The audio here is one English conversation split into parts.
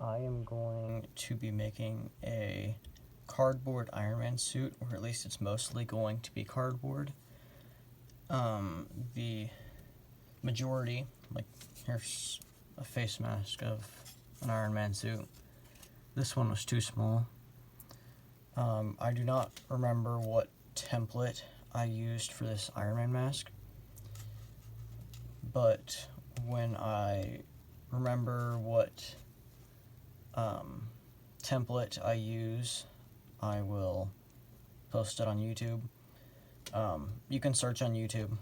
I am going to be making a cardboard Iron Man suit, or at least it's mostly going to be cardboard. The majority, like, here's a face mask of an Iron Man suit. This one was too small. I do not remember what template I used for this Iron Man mask, but when I remember what template I use, I will post it on YouTube. You can search on YouTube.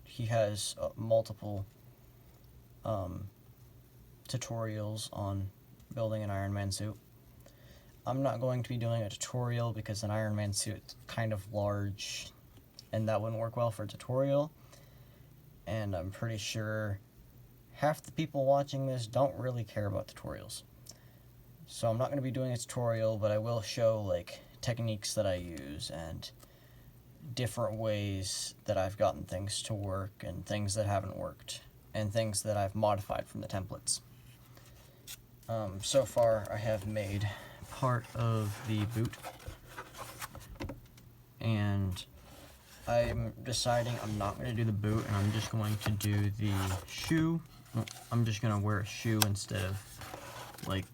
He has multiple tutorials on building an Iron Man suit. I'm not going to be doing a tutorial because an Iron Man suit is kind of large and that wouldn't work well for a tutorial. And I'm pretty sure half the people watching this don't really care about tutorials. So I'm not going to be doing a tutorial, but I will show like techniques that I use and different ways that I've gotten things to work and things that haven't worked and things that I've modified from the templates. So far I have made part of the boot, and I'm deciding I'm not going to do the boot and I'm just going to do the shoe. I'm just going to wear a shoe instead of, like,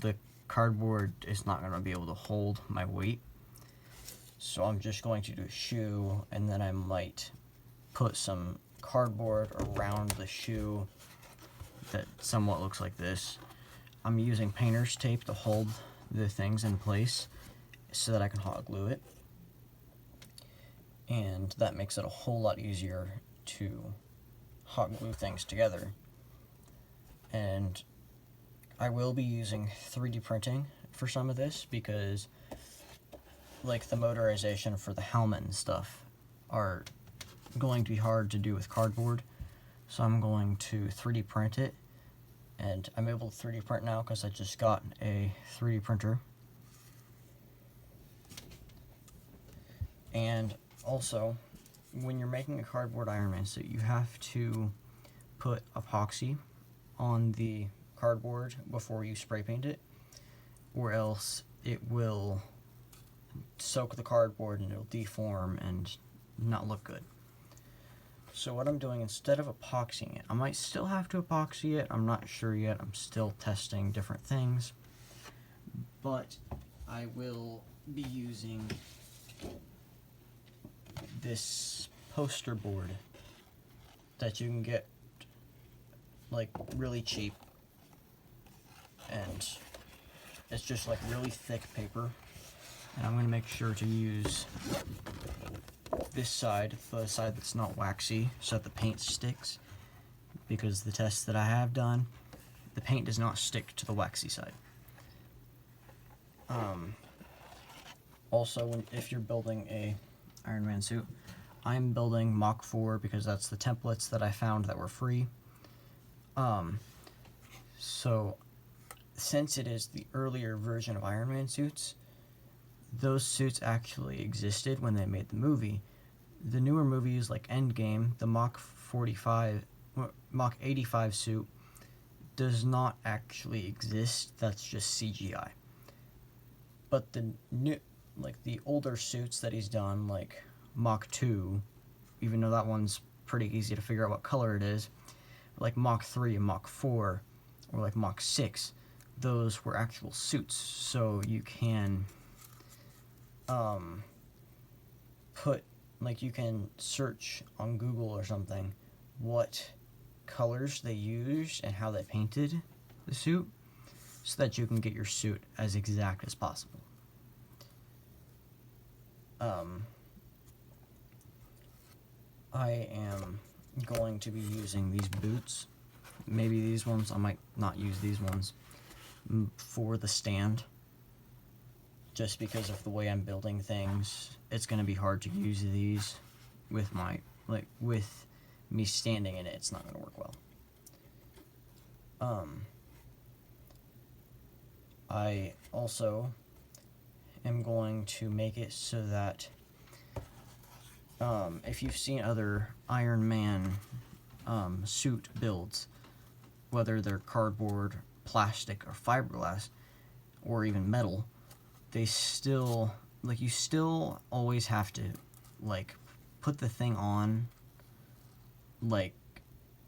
the cardboard is not going to be able to hold my weight. So I'm just going to do a shoe, and then I might put some cardboard around the shoe that somewhat looks like this. I'm using painter's tape to hold the things in place so that I can hot glue it. And that makes it a whole lot easier to hot glue things together. And I will be using 3D printing for some of this because, like, the motorization for the helmet and stuff are going to be hard to do with cardboard. So I'm going to 3D print it. And I'm able to 3D print now because I just got a 3D printer. And also, when you're making a cardboard Iron Man suit, you have to put epoxy on the cardboard before you spray paint it, or else it will soak the cardboard and it'll deform and not look good. So what I'm doing, instead of epoxying it, I might still have to epoxy it, I'm not sure yet, I'm still testing different things, but I will be using this poster board that you can get, like, really cheap, and it's just like really thick paper, and I'm going to make sure to use this side, the side that's not waxy, so that the paint sticks, because the tests that I have done, the paint does not stick to the waxy side. Also, if you're building a Iron Man suit, I'm building Mach 4 because that's the templates that I found that were free. So since it is the earlier version of Iron Man suits, those suits actually existed when they made the movie. The newer movies like Endgame, the Mach 85 suit does not actually exist. That's just CGI. But the new, like the older suits that he's done, like Mach 2, even though that one's pretty easy to figure out what color it is, like Mach 3 and Mach 4, or like Mach 6, those were actual suits. So you can put, like, you can search on Google or something what colors they used and how they painted the suit, so that you can get your suit as exact as possible. I am going to be using these boots. Maybe these ones, I might not use these ones for the stand, just because of the way I'm building things. It's going to be hard to use these with my, like, with me standing in it. It's not going to work well. I also am going to make it so that if you've seen other Iron Man suit builds, whether they're cardboard, plastic or fiberglass or even metal, they still, like, you still always have to, like, put the thing on, like,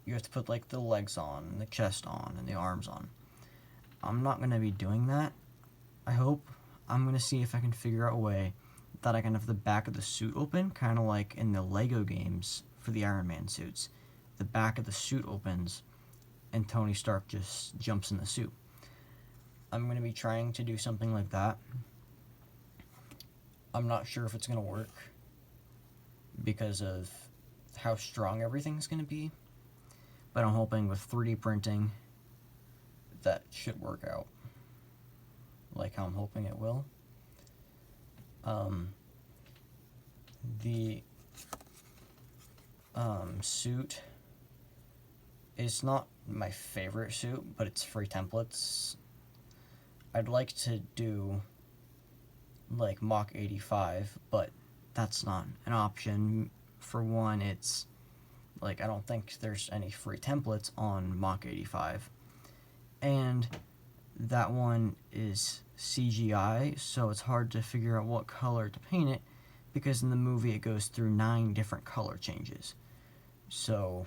you have to put, like, the legs on, and the chest on, and the arms on. I'm not going to be doing that, I hope. I'm going to see if I can figure out a way that I can have the back of the suit open, kind of like in the Lego games for the Iron Man suits. The back of the suit opens, and Tony Stark just jumps in the suit. I'm going to be trying to do something like that. I'm not sure if it's going to work because of how strong everything's going to be, but I'm hoping with 3D printing that should work out like how I'm hoping it will. The suit is not my favorite suit, but it's free templates. I'd like to do like Mach 85, but that's not an option. For one, it's like I don't think there's any free templates on Mach 85, and that one is CGI, so it's hard to figure out what color to paint it, because in the movie it goes through 9 different color changes, so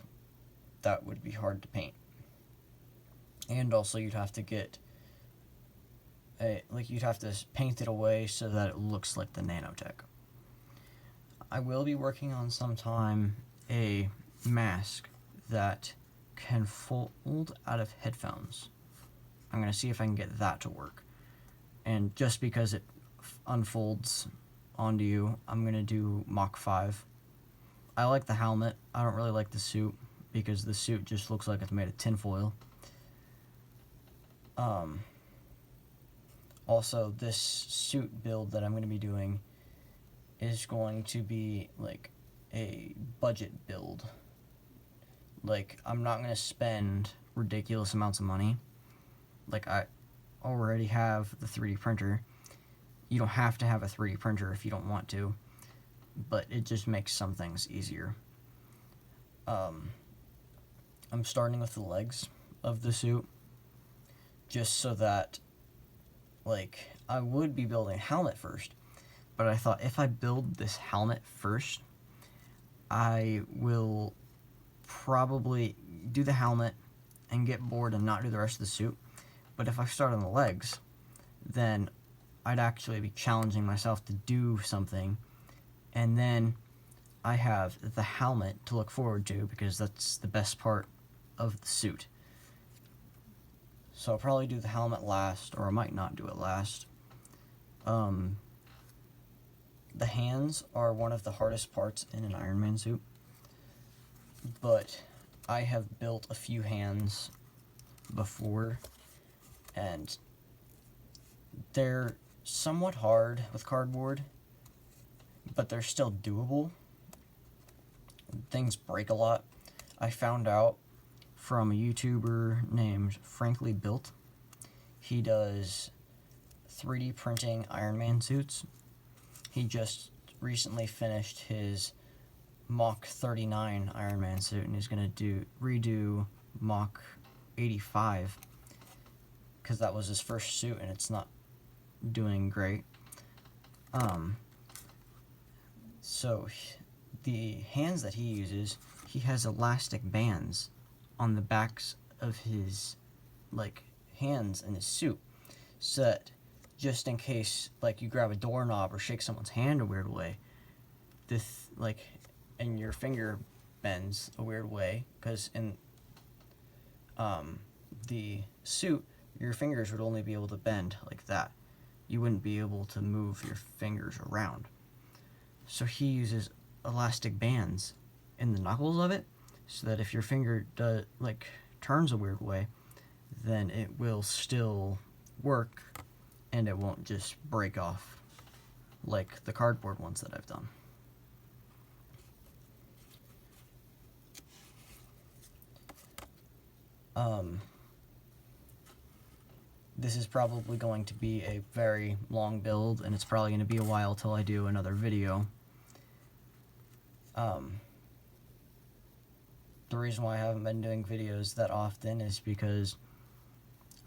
that would be hard to paint. And also you'd have to get you'd have to paint it away so that it looks like the nanotech. I will be working on sometime a mask that can fold out of headphones. I'm going to see if I can get that to work. And just because it unfolds onto you, I'm going to do Mach 5. I like the helmet. I don't really like the suit, because the suit just looks like it's made of tinfoil. Also, this suit build that I'm going to be doing is going to be like a budget build. Like, I'm not going to spend ridiculous amounts of money. Like, I already have the 3D printer. You don't have to have a 3D printer if you don't want to, but it just makes some things easier. I'm starting with the legs of the suit, just so that, like, I would be building a helmet first, but I thought if I build this helmet first, I will probably do the helmet and get bored and not do the rest of the suit. But if I start on the legs, then I'd actually be challenging myself to do something, and then I have the helmet to look forward to, because that's the best part of the suit. So I'll probably do the helmet last, or I might not do it last. The hands are one of the hardest parts in an Iron Man suit, but I have built a few hands before, and they're somewhat hard with cardboard, but they're still doable. Things break a lot. I found out from a YouTuber named Frankly Built. He does 3D printing Iron Man suits. He just recently finished his Mach 39 Iron Man suit, and he's going to redo Mach 85, because that was his first suit and it's not doing great. So the hands that he uses, he has elastic bands on the backs of his, like, hands in his suit, so that just in case, like, you grab a doorknob or shake someone's hand a weird way, and your finger bends a weird way, because in the suit, your fingers would only be able to bend like that. You wouldn't be able to move your fingers around. So he uses elastic bands in the knuckles of it, so that if your finger turns a weird way, then it will still work and it won't just break off like the cardboard ones that I've done. This is probably going to be a very long build, and it's probably going to be a while till I do another video. The reason why I haven't been doing videos that often is because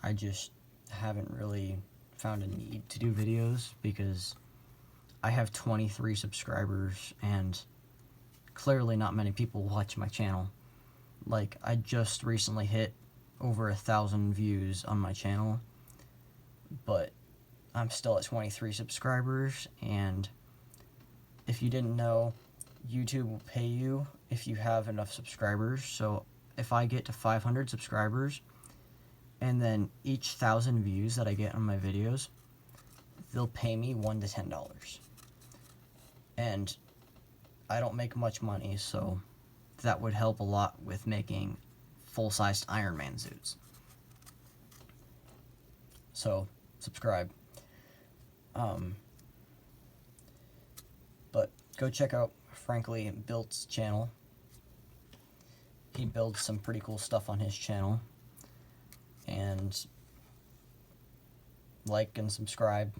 I just haven't really found a need to do videos because I have 23 subscribers and clearly not many people watch my channel. Like, I just recently hit over 1,000 views on my channel, but I'm still at 23 subscribers, and if you didn't know, YouTube will pay you if you have enough subscribers. So if I get to 500 subscribers, and then each 1,000 views that I get on my videos, they'll pay me $1 to $10. And I don't make much money, so that would help a lot with making full-sized Iron Man suits. So, subscribe. But go check out Frankly Built's channel. He builds some pretty cool stuff on his channel. And like and subscribe.